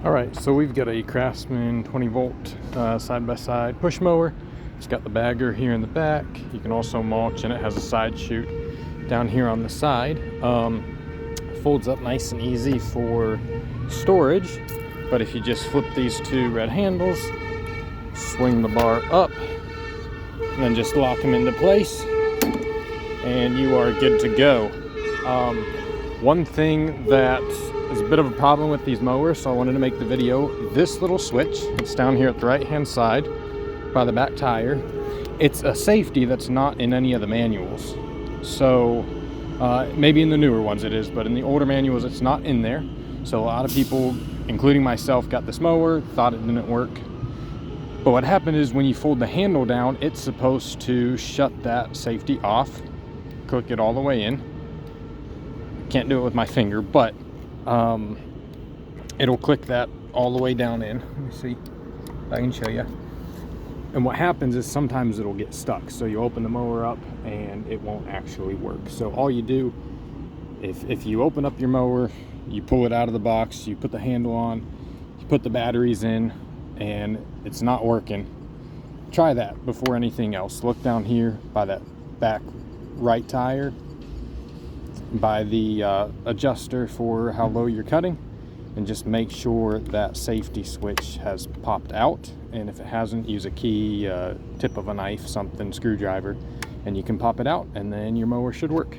Alright, so we've got a Craftsman 20 volt side-by-side push mower. It's got the bagger here in the back. You can also mulch, and it has a side chute down here on the side. Folds up nice and easy for storage, but if you just flip these two red handles, swing the bar up, and then just lock them into place, and you are good to go. One thing that is a bit of a problem with these mowers, so I wanted to make the video. This little switch, it's down here at the right hand side by the back tire. It's a safety that's not in any of the manuals. So maybe in the newer ones it is, but in the older manuals it's not in there. So a lot of people, including myself, got this mower, thought it didn't work. But what happened is when you fold the handle down, it's supposed to shut that safety off, click it all the way in. Can't do it with my finger, but it'll click that all the way down in. Let me see if I can show you. And what happens is sometimes it'll get stuck. So you open the mower up and it won't actually work. So all you do, if you open up your mower, you pull it out of the box, you put the handle on, you put the batteries in, and it's not working, try that before anything else. Look down here by that back right tire, by the adjuster for how low you're cutting, and just make sure that safety switch has popped out. And if it hasn't, use a key, tip of a knife, something, screwdriver, and you can pop it out, and then your mower should work.